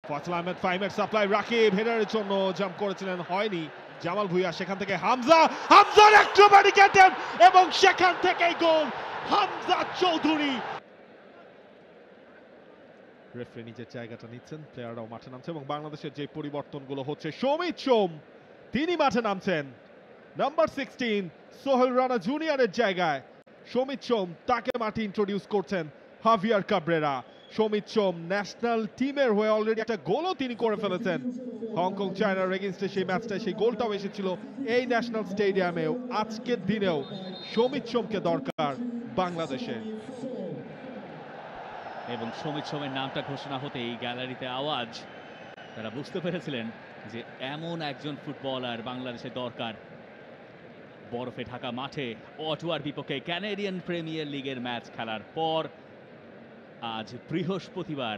ফয়সাল আহমেদ ফাহিমের সাপ্লাই, রাকিব হেডারের জন্য জাম্প করেছিলেন, হয়নি। জামাল ভুঁইয়া, সেখান থেকে হামজার অ্যাক্রোব্যাটিক অ্যাটেম্প এবং সেখান থেকেই গোল হামজা চৌধুরী। রেফারি নিজের জায়গাটা নিচ্ছেন, প্লেয়াররাও মাঠে নামছে এবং বাংলাদেশের যে পরিবর্তনগুলো হচ্ছে, সমিত সোম তিনি মাঠে নামছেন। নাম্বার 16 সোহেল রানা জুনিয়রের জায়গায় সমিত সোম, তাকে মাঠে ইন্ট্রোডিউস করছেন হাভিয়ার কাবরেরা। সমিত সোম ন্যাশনাল টিমের হয়ে অলরেডি একটা গোলও তিনি করে ফেলেছেন হংকং চায়নার এগেইনস্টে। সেই ম্যাচটায় সেই গোলটাও এসেছিল এই ন্যাশনাল স্টেডিয়ামেও। আজকের দিনেও সমিত সোমকে দরকার বাংলাদেশে। এবং সমিত সোমের নামটা ঘোষণা হতেই গ্যালারিতে আওয়াজ। তারা বুঝতে পেরেছিলেন যে এমন একজন ফুটবলার বাংলাদেশে দরকার। বরফে ঢাকা মাঠে অটোয়ার বিপক্ষে ক্যানাডিয়ান প্রিমিয়ার লিগের ম্যাচ খেলার পর আজ বৃহস্পতিবার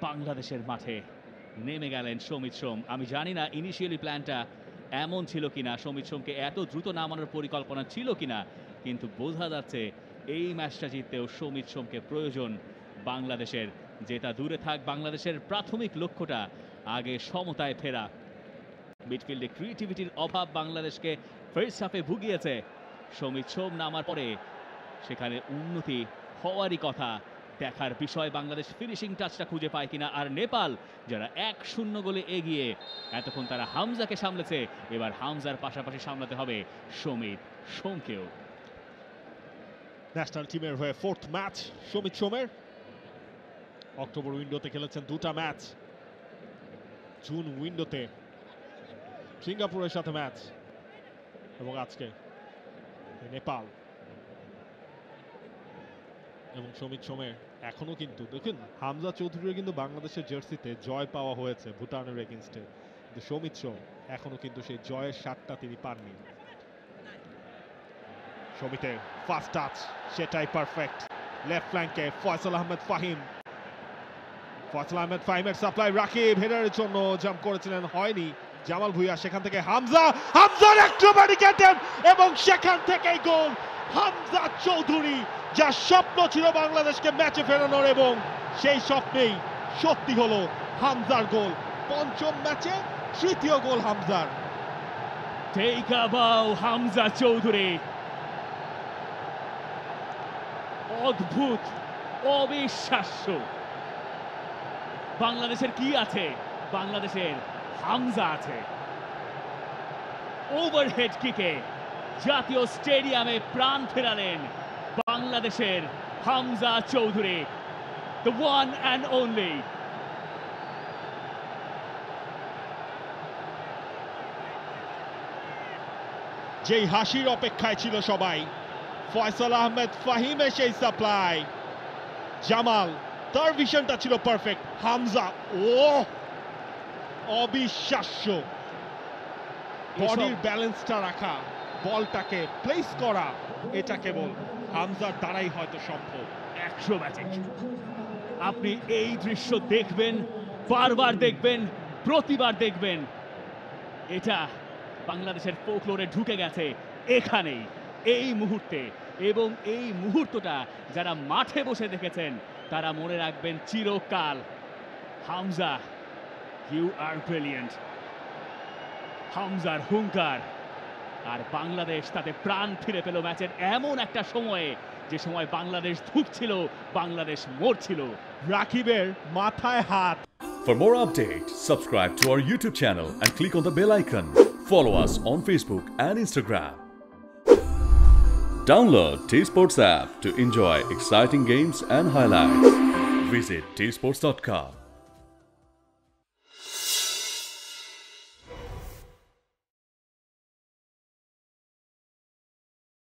বাংলাদেশের মাঠে নেমে গেলেন সমিত সোম। আমি জানি না ইনিশিয়ালি প্ল্যানটা এমন ছিল কিনা, সমিত সোমকে এত দ্রুত নামানোর পরিকল্পনা ছিল কিনা, কিন্তু বোঝা যাচ্ছে এই ম্যাচটা জিততেও সমিত সোমকে প্রয়োজন বাংলাদেশের। যেটা দূরে থাক, বাংলাদেশের প্রাথমিক লক্ষ্যটা আগে সমতায় ফেরা। মিডফিল্ডে ক্রিয়েটিভিটির অভাব বাংলাদেশকে ফার্স্ট হাফে ভুগিয়েছে। সমিত সোম নামার পরে সেখানে উন্নতি হওয়ারই কথা। দেখার বিষয় বাংলাদেশ ফিনিশিং টাচটা খুঁজে পায় কিনা। আর নেপাল যারা 1-0 গোলে এগিয়ে, এতক্ষণ তারা হামজাকে সামলেছে, এবার হামজার পাশাপাশি সামলাতে হবে সমিত সোমকেও। ন্যাশনাল টিমের হয়ে 4th ম্যাচ সমিত সোমের। অক্টোবর উইন্ডোতে খেলেছেন 2টা ম্যাচ, জুন উইন্ডোতে সিঙ্গাপুরের সাথে ম্যাচ এবং আজকে নেপাল। এবং সমিত সোমের এখনো কিন্তু দেখুন, হামজা চৌধুরীর কিন্তু বাংলাদেশের জার্সিতে জয় পাওয়া হয়েছে ভুটানের এগেইনস্টে, কিন্তু সমিত সোম এখনো কিন্তু সেই জয়ের স্বাদটা তিনি পাননি। সমিতের ফার্স্ট টাচ সেটাই পারফেক্ট। লেফট ফ্ল্যাঙ্কে ফয়সাল আহমেদ ফাহিমের সাপ্লাই, রাকিব হেডারের জন্য জাম্প করেছিলেন, হয়নি। জামাল ভুঁইয়া, সেখান থেকে হামজার অ্যাক্রোব্যাটিক অ্যাটেম্প এবং সেখান থেকেই গোল হামজা চৌধুরী। যা স্বপ্ন ছিল বাংলাদেশকে ম্যাচে ফেরানোর, এবং সেই স্বপ্নেই সত্যি হলো হামজার গোল। 5ম ম্যাচে 3য় গোল হামজার। টেক আ বাউ হামজা চৌধুরী, অদ্ভুত, অবিশ্বাস্য। বাংলাদেশের কি আছে? বাংলাদেশের হামজা আছে। ওভারহেড কিকে জাতীয় স্টেডিয়ামে প্রাণ ফেরালেন বাংলাদেশের Hamza Chowdhury, the one and only। যেই হাসির অপেক্ষায় ছিল সবাই, ফয়সাল আহমেদ ফাহিমের সেই সাপ্লাই, জামাল তার ভিশনটা ছিল পারফেক্ট, হামজা অবিশ্বাস্য। বডির ব্যালেন্সটা রাখা, বলটাকে প্লেস করা, এটা কেবল হামজার দ্বারাই হয়তো সম্ভব। অ্যাক্রোব্যাটিক। আপনি এই দৃশ্য দেখবেন, বারবার দেখবেন, প্রতিবার দেখবেন। এটা বাংলাদেশের ফোকলোরে ঢুকে গেছে এখানেই, এই মুহূর্তে। এবং এই মুহূর্তটা যারা মাঠে বসে দেখেছেন তারা মনে রাখবেন চিরকাল। Hamza, you are brilliant. হামজার হুঙ্কার, আর বাংলাদেশ তাতে প্রাণ ফিরে পেল ম্যাচের এমন একটা সময়ে, যে সময় বাংলাদেশ ধুঁকছিল, বাংলাদেশ মরছিল। রাকিবের মাথায় হাত। For more updates, subscribe to our YouTube channel and click on the bell icon. Follow us on Facebook and Instagram. Download T-Sports app to enjoy exciting games and highlights. Visit tsports.com.